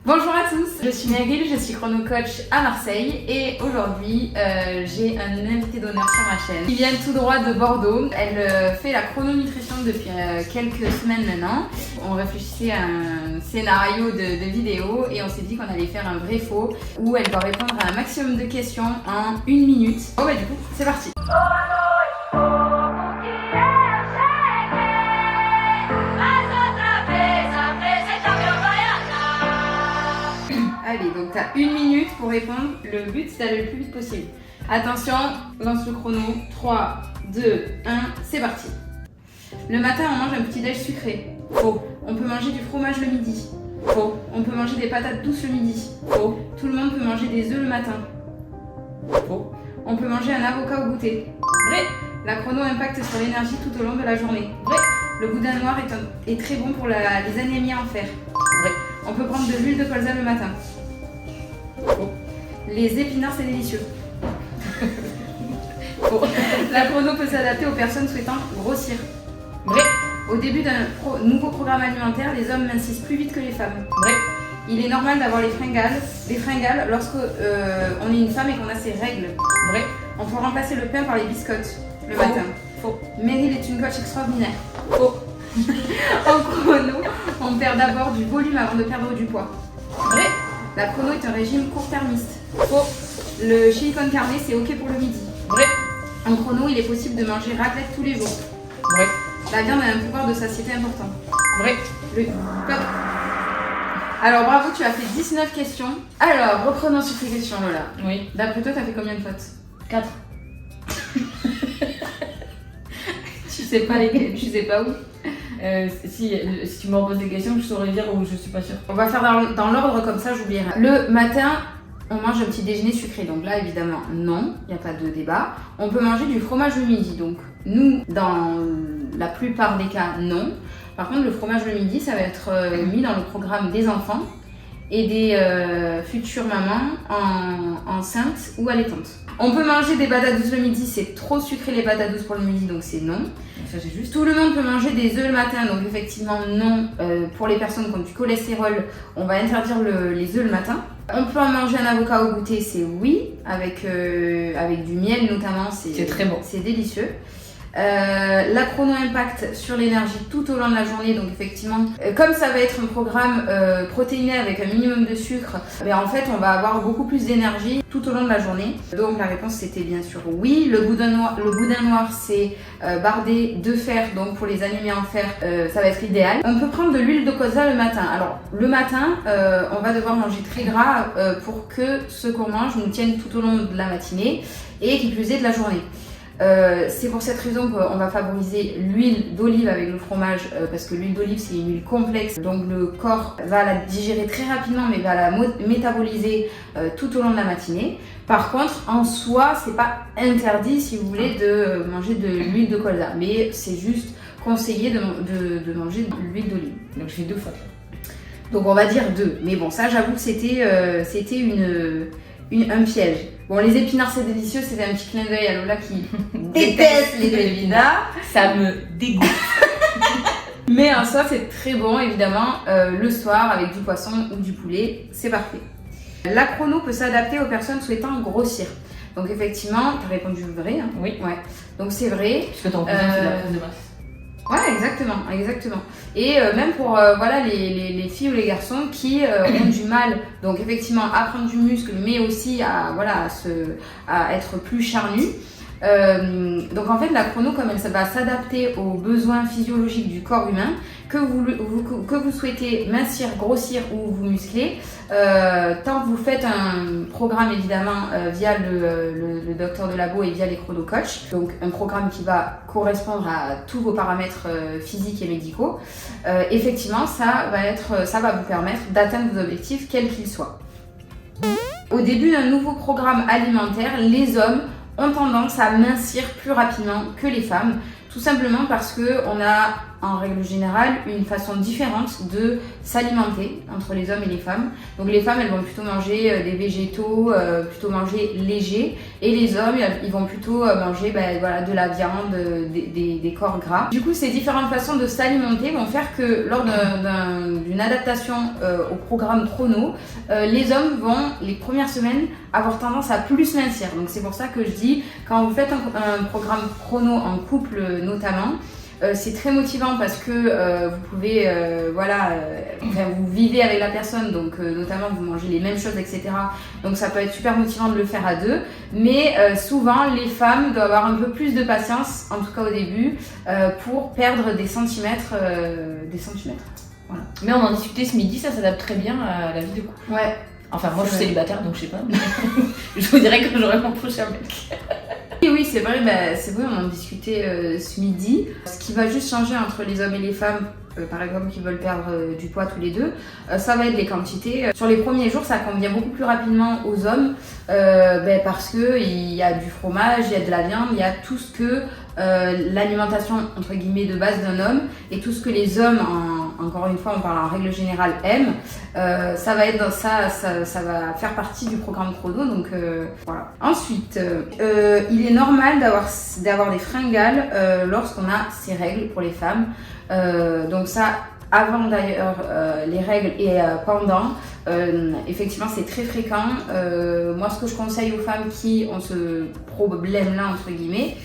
Bonjour à tous, je suis Meryl, je suis chrono-coach à Marseille et aujourd'hui j'ai un invité d'honneur sur ma chaîne qui vient tout droit de Bordeaux. Elle fait la chrononutrition depuis quelques semaines maintenant. On réfléchissait à un scénario de vidéo et on s'est dit qu'on allait faire un vrai faux où elle doit répondre à un maximum de questions en 1 minute. Bon bah du coup c'est parti. Allez, donc tu as 1 minute pour répondre. Le but, c'est d'aller le plus vite possible. Attention, lance le chrono. 3, 2, 1, c'est parti. Le matin, on mange un petit déj sucré. Faux. On peut manger du fromage le midi. Faux. On peut manger des patates douces le midi. Faux. Tout le monde peut manger des œufs le matin. Faux. On peut manger un avocat au goûter. Vrai. La chrono impacte sur l'énergie tout au long de la journée. Vrai. Le boudin noir est très bon pour les anémies en fer. Vrai. On peut prendre de l'huile de colza le matin. Faux. Les épinards, c'est délicieux. Faux. La chrono peut s'adapter aux personnes souhaitant grossir. Vrai. Au début d'un nouveau programme alimentaire, les hommes mincissent plus vite que les femmes. Vrai. Il est normal d'avoir les fringales lorsque on est une femme et qu'on a ses règles. Vrai. On peut remplacer le pain par les biscottes le matin. Faux. Meryl est une coach extraordinaire. Faux. En chrono, on perd d'abord du volume avant de perdre du poids. Vrai. La chrono est un régime court-termiste. Faux. Le chili con carne, c'est ok pour le midi. Vrai. En chrono, il est possible de manger raclette tous les jours. Vrai. La viande a un pouvoir de satiété important. Vrai. Alors bravo, tu as fait 19 questions. Alors, reprenons sur tes questions, Lola. Oui. D'après toi, tu as fait combien de fautes? 4. Tu sais pas lesquelles, tu sais pas où. Si tu me reposes des questions, je saurais dire où je suis pas sûre. On va faire dans l'ordre, comme ça j'oublierai. Le matin, on mange un petit déjeuner sucré. Donc là, évidemment, non, il n'y a pas de débat. On peut manger du fromage le midi. Donc nous, dans la plupart des cas, non. Par contre, le fromage le midi, ça va être mis dans le programme des enfants et des futures mamans enceintes ou allaitantes. On peut manger des patates douces le midi, c'est trop sucré les patates douces pour le midi, donc c'est non. Ça c'est juste. Tout le monde peut manger des œufs le matin, donc effectivement non. Pour les personnes qui ont du cholestérol, on va interdire les œufs le matin. On peut en manger un avocat au goûter, c'est oui, avec du miel notamment, c'est très bon. C'est délicieux. La chrono impact sur l'énergie tout au long de la journée, donc effectivement comme ça va être un programme protéiné avec un minimum de sucre, en fait on va avoir beaucoup plus d'énergie tout au long de la journée. Donc la réponse c'était bien sûr oui. Le boudin noir c'est bardé de fer, donc pour les anémies en fer ça va être idéal. On peut prendre de l'huile de colza le matin. Alors le matin on va devoir manger très gras pour que ce qu'on mange nous tienne tout au long de la matinée et qui plus est de la journée. C'est pour cette raison qu'on va favoriser l'huile d'olive avec le fromage parce que l'huile d'olive c'est une huile complexe, donc le corps va la digérer très rapidement mais va la métaboliser tout au long de la matinée. Par contre en soi c'est pas interdit si vous voulez de manger de l'huile de colza, mais c'est juste conseillé de manger de l'huile d'olive. Donc je fais 2 fois. Donc on va dire 2, mais bon ça j'avoue que c'était un piège. Bon, les épinards c'est délicieux, c'était un petit clin d'œil à Lola qui déteste les épinards. Ça me dégoûte. Mais en soi c'est très bon évidemment, le soir avec du poisson ou du poulet, c'est parfait. La chrono peut s'adapter aux personnes souhaitant grossir. Donc effectivement, tu as répondu vrai, hein? Oui. Ouais. Donc c'est vrai. Parce que ton cousin c'est la prise de masse. Ouais, exactement. Et même pour voilà, les filles ou les garçons qui ont du mal, donc effectivement à prendre du muscle, mais aussi à être plus charnu. Donc en fait la chrono, comme elle va s'adapter aux besoins physiologiques du corps humain, que vous souhaitez mincir, grossir ou vous muscler, tant que vous faites un programme évidemment via le docteur de labo et via les chrono coach, donc un programme qui va correspondre à tous vos paramètres physiques et médicaux, effectivement ça va vous permettre d'atteindre vos objectifs quels qu'ils soient. Au début d'un nouveau programme alimentaire, les hommes ont tendance à mincir plus rapidement que les femmes, tout simplement parce qu'on a en règle générale une façon différente de s'alimenter entre les hommes et les femmes. Donc les femmes elles vont plutôt manger des végétaux, plutôt manger léger, et les hommes ils vont plutôt manger de la viande, des corps gras. Du coup ces différentes façons de s'alimenter vont faire que lors d'une adaptation au programme chrono, les hommes vont les premières semaines avoir tendance à plus mincir. Donc c'est pour ça que je dis, quand vous faites un programme chrono en couple notamment, c'est très motivant parce que vous pouvez, vous vivez avec la personne, donc notamment vous mangez les mêmes choses, etc. Donc ça peut être super motivant de le faire à deux, mais souvent les femmes doivent avoir un peu plus de patience, en tout cas au début, pour perdre des centimètres. Voilà. Mais on en discutait ce midi, ça s'adapte très bien à la vie de couple. Ouais. Enfin, moi je suis célibataire donc je sais pas, mais je vous dirais que j'aurais mon prochain mec. Oui, c'est vrai, on en discutait ce midi. Ce qui va juste changer entre les hommes et les femmes, par exemple, qui veulent perdre du poids tous les deux, ça va être les quantités. Sur les premiers jours, ça convient beaucoup plus rapidement aux hommes parce qu'il y a du fromage, il y a de la viande, il y a tout ce que l'alimentation entre guillemets de base d'un homme et tout ce que les hommes, encore une fois on parle en règle générale, aiment, ça va être ça va faire partie du programme chrono, donc voilà. Ensuite, il est normal d'avoir des fringales lorsqu'on a ces règles pour les femmes, donc ça avant d'ailleurs les règles et pendant. Effectivement c'est très fréquent. Moi ce que je conseille aux femmes qui ont ce problème là entre guillemets,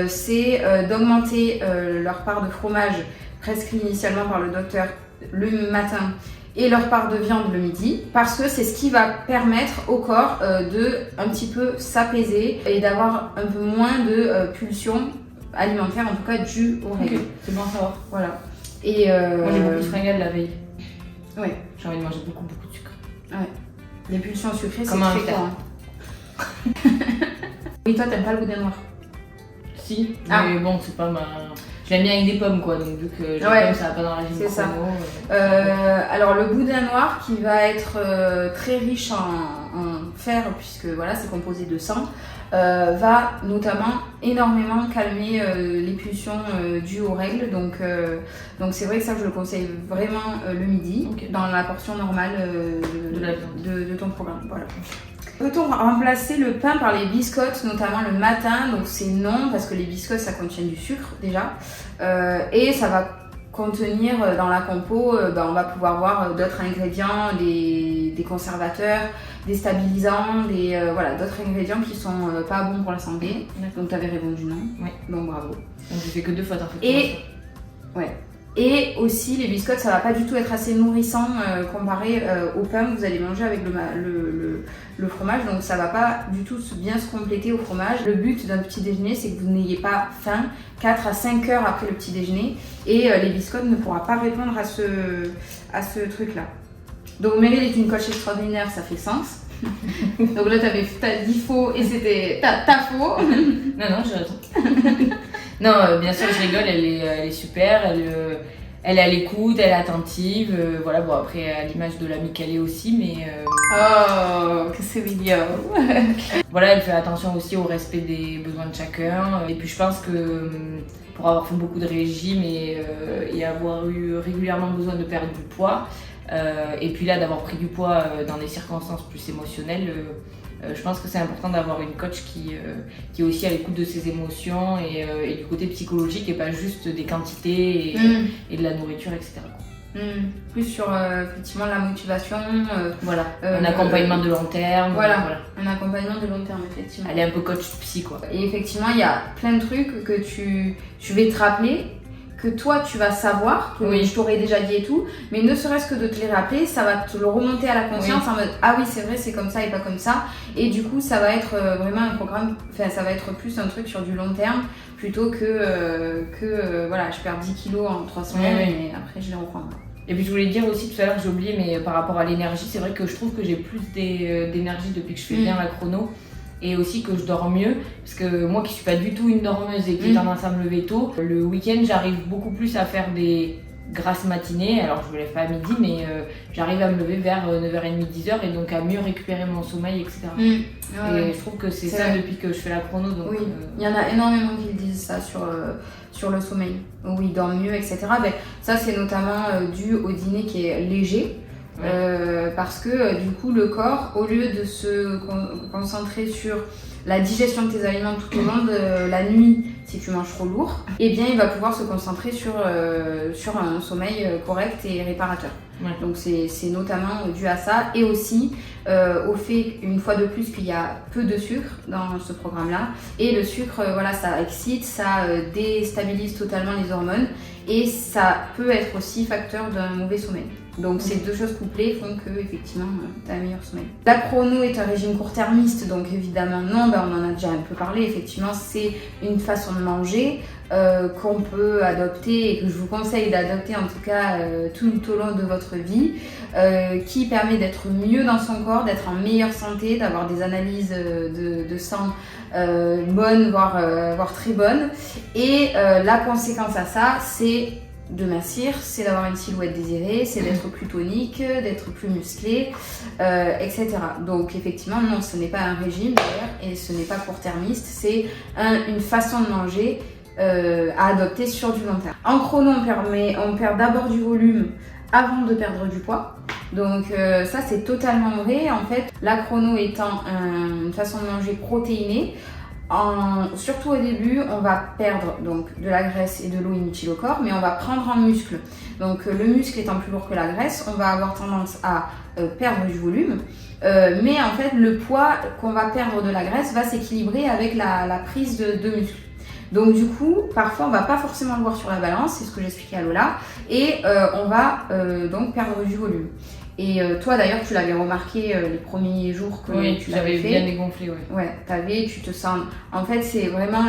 c'est d'augmenter leur part de fromage prescrit initialement par le docteur le matin et leur part de viande le midi, parce que c'est ce qui va permettre au corps de un petit peu s'apaiser et d'avoir un peu moins de pulsions alimentaires, en tout cas dues aux règles. Okay. C'est bon à savoir. Voilà. Et moi j'ai beaucoup de fringales la veille. Ouais. J'ai envie de manger beaucoup de sucre. Ouais. Les pulsions sucrées, c'est comme très fréquent. Oui, toi t'aimes pas le boudin noir? Si, mais bon, c'est pas ma. Je l'aime bien avec des pommes quoi, donc vu que les pommes ça va pas dans la régime chrono. Alors le boudin noir qui va être très riche en fer, puisque voilà c'est composé de sang, va notamment énormément calmer les pulsions dues aux règles, donc c'est vrai que ça je le conseille vraiment le midi, dans la portion normale de ton programme. Voilà. Peut-on remplacer le pain par les biscottes, notamment le matin? Donc c'est non, parce que les biscottes ça contient du sucre déjà, et ça va contenir dans la compo, on va pouvoir voir d'autres ingrédients, des conservateurs, des stabilisants, d'autres ingrédients qui sont pas bons pour la santé. Donc tu avais répondu non. Oui. Donc bravo. Donc j'ai fait que 2 fautes en fait. Et aussi les biscottes ça va pas du tout être assez nourrissant comparé au pain que vous allez manger avec le fromage, donc ça va pas du tout bien se compléter au fromage. Le but d'un petit déjeuner c'est que vous n'ayez pas faim 4 à 5 heures après le petit déjeuner, et les biscottes ne pourra pas répondre à ce truc là. Donc Meryl est une coach extraordinaire, ça fait sens. Donc là t'as dit faux et c'était t'as faux. Non j'ai raison. Non, bien sûr, je rigole, elle est super, elle est à l'écoute, elle est attentive, voilà, bon après à l'image de l'amie qu'elle est aussi, mais... Oh, que c'est mignon. Voilà, elle fait attention aussi au respect des besoins de chacun, et puis je pense que pour avoir fait beaucoup de régimes et avoir eu régulièrement besoin de perdre du poids, et puis là d'avoir pris du poids dans des circonstances plus émotionnelles, je pense que c'est important d'avoir une coach qui est aussi à l'écoute de ses émotions et du côté psychologique, et pas juste des quantités et de la nourriture, etc. Plus sur effectivement la motivation. Voilà, un accompagnement de long terme. Voilà, un accompagnement de long terme, effectivement. Elle est un peu coach psy, quoi. Et effectivement, il y a plein de trucs que je vais te rappeler, que toi tu vas savoir, que je t'aurais déjà dit et tout, mais ne serait-ce que de te les rappeler, ça va te le remonter à la conscience en mode ah oui c'est vrai c'est comme ça et pas comme ça, et du coup ça va être vraiment un programme, enfin ça va être plus un truc sur du long terme plutôt que voilà je perds 10 kilos en 3 semaines et après je les reprends. Et puis je voulais dire aussi tout à l'heure, j'ai oublié, mais par rapport à l'énergie, c'est vrai que je trouve que j'ai plus d'énergie depuis que je fais bien la chrono. Et aussi que je dors mieux, parce que moi qui suis pas du tout une dormeuse et qui ai tendance à me lever tôt, le week-end j'arrive beaucoup plus à faire des grasse matinée, alors je me lève pas à midi, mais j'arrive à me lever vers 9h30, 10h et donc à mieux récupérer mon sommeil, etc. Et je trouve que c'est ça vrai. depuis que je fais la chrono. Donc, oui, il y en a énormément qui disent ça sur le sommeil, où ils dorment mieux, etc. Ben, ça, c'est notamment dû au dîner qui est léger. Parce que du coup le corps, au lieu de se concentrer sur la digestion de tes aliments tout au long de la nuit si tu manges trop lourd, eh bien il va pouvoir se concentrer sur un sommeil correct et réparateur. Donc c'est notamment dû à ça et aussi au fait une fois de plus qu'il y a peu de sucre dans ce programme là, et le sucre ça excite, ça déstabilise totalement les hormones et ça peut être aussi facteur d'un mauvais sommeil. Donc ces deux choses couplées font que effectivement tu as un meilleur sommeil. La chrono est un régime court-termiste, donc évidemment non, on en a déjà un peu parlé, effectivement c'est une façon de manger qu'on peut adopter et que je vous conseille d'adopter en tout cas tout au long de votre vie, qui permet d'être mieux dans son corps, d'être en meilleure santé, d'avoir des analyses de sang bonnes, voire très bonnes. Et la conséquence à ça, c'est de mincir, c'est d'avoir une silhouette désirée, c'est d'être plus tonique, d'être plus musclé, etc. Donc effectivement, non, ce n'est pas un régime d'ailleurs, et ce n'est pas court-termiste, c'est une façon de manger à adopter sur du long terme. En chrono, on perd d'abord du volume avant de perdre du poids. Donc ça c'est totalement vrai. En fait, la chrono étant une façon de manger protéinée, surtout au début, on va perdre donc de la graisse et de l'eau inutile au corps, mais on va prendre en muscle. Donc le muscle étant plus lourd que la graisse, on va avoir tendance à perdre du volume. Mais en fait, le poids qu'on va perdre de la graisse va s'équilibrer avec la prise de muscle. Donc du coup, parfois on va pas forcément le voir sur la balance, c'est ce que j'expliquais à Lola, et on va donc perdre du volume. Et toi d'ailleurs tu l'avais remarqué les premiers jours que tu l'avais fait. Bien dégonflé, tu te sens. En fait c'est vraiment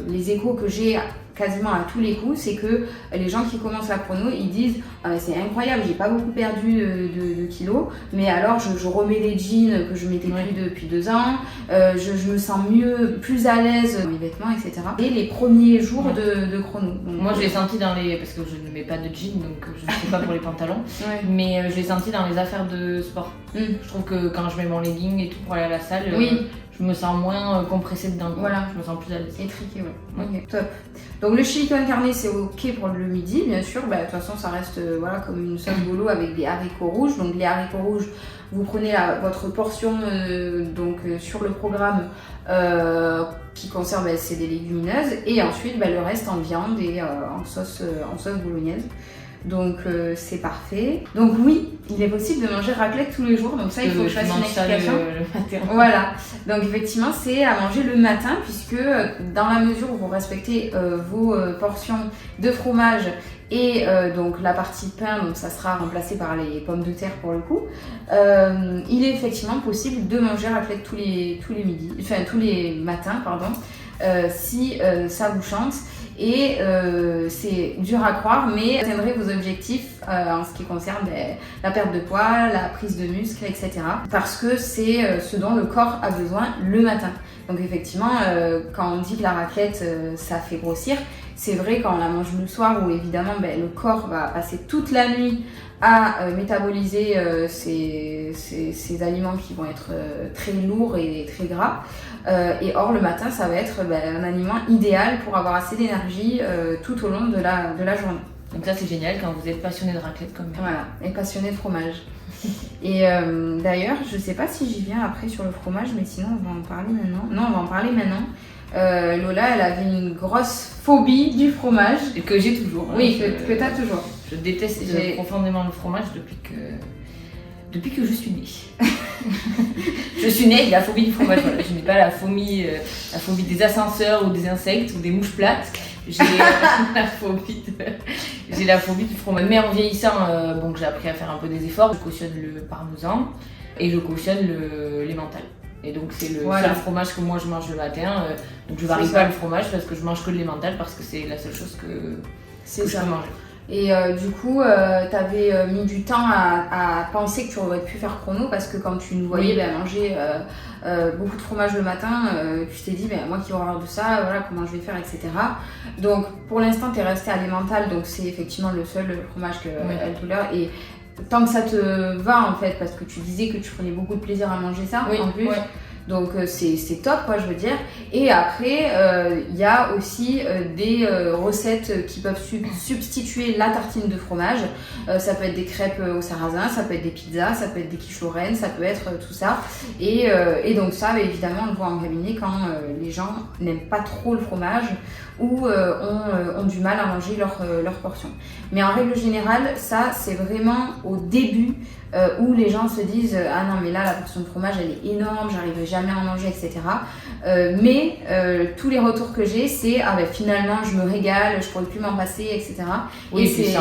les échos que j'ai quasiment à tous les coups, c'est que les gens qui commencent la chrono, ils disent c'est incroyable, j'ai pas beaucoup perdu de kilos, mais alors je remets les jeans que je mettais plus depuis 2 ans, je me sens mieux, plus à l'aise dans mes vêtements, etc. Et les premiers jours de chrono. Donc, moi je l'ai senti parce que je ne mets pas de jeans, donc je ne sais pas pour les pantalons, mais je l'ai senti dans les affaires de sport. Je trouve que quand je mets mon legging et tout pour aller à la salle, je me sens moins compressée dedans. Voilà. Je me sens plus à l'aise. Étriquée, Ok, top. Donc le chili con carne, c'est ok pour le midi, bien sûr. De toute façon, ça reste comme une sauce bolo avec des haricots rouges. Donc les haricots rouges, vous prenez votre portion sur le programme qui concerne, c'est des légumineuses. Et ensuite, le reste en viande et en sauce bolognaise. Donc c'est parfait. Donc oui, il est possible de manger raclette tous les jours. Donc ça, il faut que je fasse une explication. Le matin. Voilà. Donc effectivement, c'est à manger le matin puisque dans la mesure où vous respectez vos portions de fromage et donc la partie pain, donc ça sera remplacé par les pommes de terre pour le coup. Il est effectivement possible de manger raclette tous les matins, si ça vous chante. Et c'est dur à croire, mais vous atteindrez vos objectifs en ce qui concerne la perte de poids, la prise de muscle, etc. Parce que c'est ce dont le corps a besoin le matin. Donc effectivement, quand on dit que la raclette, ça fait grossir, c'est vrai quand on la mange le soir où évidemment le corps va passer toute la nuit à métaboliser ces aliments qui vont être très lourds et très gras. Et or le matin ça va être un aliment idéal pour avoir assez d'énergie tout au long de la journée. Donc ça c'est génial quand vous êtes passionné de raclette comme moi. Voilà, et passionné de fromage. Et d'ailleurs je sais pas si j'y viens après sur le fromage, mais sinon on va en parler maintenant. Non, on va en parler maintenant. Lola, elle avait une grosse phobie du fromage. Et que j'ai toujours. Oui, que tu as toujours. Je déteste profondément le fromage depuis que je suis née. Je suis née avec la phobie du fromage. Voilà. Je n'ai pas la phobie des ascenseurs ou des insectes ou des mouches plates. J'ai la phobie du fromage. Mais en vieillissant, j'ai appris à faire un peu des efforts. Je cautionne le parmesan et je cautionne l'emmental. Et donc c'est le seul fromage que moi je mange le matin. Donc je varie pas le fromage parce que je mange que de l'emmental parce que c'est la seule chose que je peux manger. Et du coup, t'avais mis du temps à penser que tu aurais pu faire chrono parce que quand tu nous voyais manger beaucoup de fromage le matin, tu t'es dit, moi qui horreur de ça, voilà comment je vais faire, etc. Donc pour l'instant, t'es resté à l'emmental, donc c'est effectivement le seul fromage qu'elle tolère. Et tant que ça te va en fait, parce que tu disais que tu prenais beaucoup de plaisir à manger ça en plus. Donc c'est top quoi, je veux dire. Et après, il y a aussi des recettes qui peuvent substituer la tartine de fromage. Ça peut être des crêpes au sarrasin, ça peut être des pizzas, ça peut être des quiches lorraines, ça peut être tout ça. Et donc ça, évidemment, on le voit en cabinet quand les gens n'aiment pas trop le fromage ou ont du mal à manger leur portion. Mais en règle générale, ça c'est vraiment au début où les gens se disent ah non mais là la portion de fromage elle est énorme, j'arriverai jamais à en manger, etc. Mais tous les retours que j'ai c'est ah finalement je me régale, je pourrais plus m'en passer, etc. Oui, et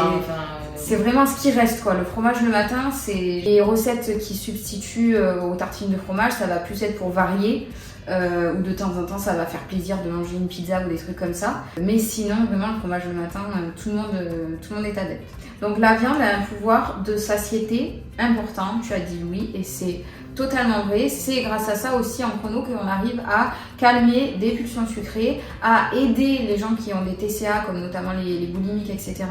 c'est vraiment ce qui reste quoi. Le fromage le matin, c'est les recettes qui substituent aux tartines de fromage, ça va plus être pour varier. Ou de temps en temps ça va faire plaisir de manger une pizza ou des trucs comme ça, mais sinon vraiment le fromage le matin tout le monde est adepte. Donc la viande a un pouvoir de satiété important, tu as dit oui et c'est totalement vrai. C'est grâce à ça aussi en chrono qu'on arrive à calmer des pulsions sucrées, à aider les gens qui ont des TCA comme notamment les boulimiques, etc.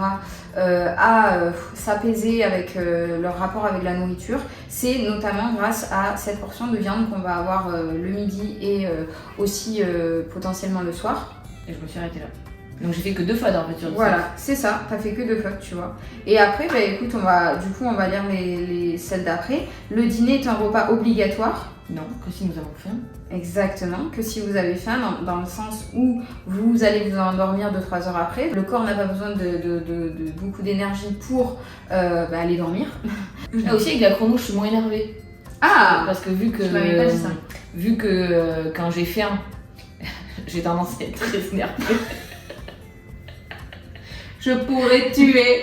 À s'apaiser avec leur rapport avec la nourriture. C'est notamment grâce à cette portion de viande qu'on va avoir le midi et aussi potentiellement le soir. Et je me suis arrêtée là. Donc j'ai fait que 2 fois dans la voiture. Voilà, c'est ça, t'as fait que 2 fois, tu vois. Et après, écoute, on va lire celles d'après. Le dîner est un repas obligatoire. Non, que si nous avons faim. Exactement, que si vous avez faim, dans le sens où vous allez vous endormir 2-3 heures après. Le corps n'a pas besoin de beaucoup d'énergie pour aller dormir. Et aussi avec la chrono, je suis moins énervée. Ah, parce que vu que quand j'ai faim, j'ai tendance à être très énervée. Je pourrais tuer.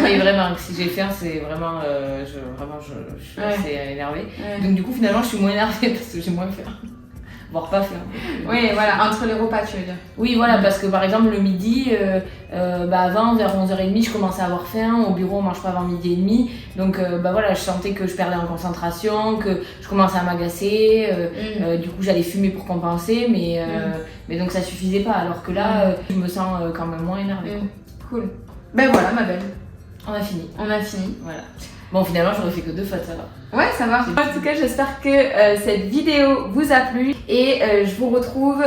Oui, vraiment, si j'ai faim, c'est vraiment. Je suis assez énervée. Ouais. Donc, du coup, finalement, je suis moins énervée parce que j'ai moins faim. Voire pas faim. Oui, voilà, entre les repas, tu veux dire. Oui, voilà, parce que par exemple, le midi, avant, vers 11h30, je commençais à avoir faim. Au bureau, on mange pas avant midi et demi. Donc, voilà, je sentais que je perdais en concentration, que je commençais à m'agacer. Du coup, j'allais fumer pour compenser, mais donc ça suffisait pas. Alors que là, je me sens quand même moins énervée. Cool. Voilà ma belle. On a fini. Voilà. Bon, finalement, j'aurais fait que 2 fois, ça va. Ouais, ça va. En tout cas, j'espère que cette vidéo vous a plu et je vous retrouve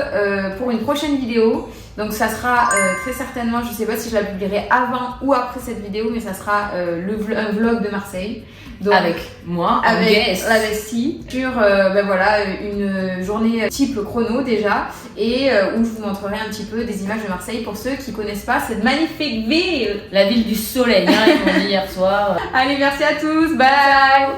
pour une prochaine vidéo. Donc ça sera très certainement, je sais pas si je la publierai avant ou après cette vidéo, mais ça sera un vlog de Marseille. Donc, avec moi, avec la bestie, sur une journée type chrono déjà, et où je vous montrerai un petit peu des images de Marseille pour ceux qui connaissent pas cette magnifique ville. La ville du soleil, hein, ils m'ont dit hier soir. Allez, merci à tous, bye.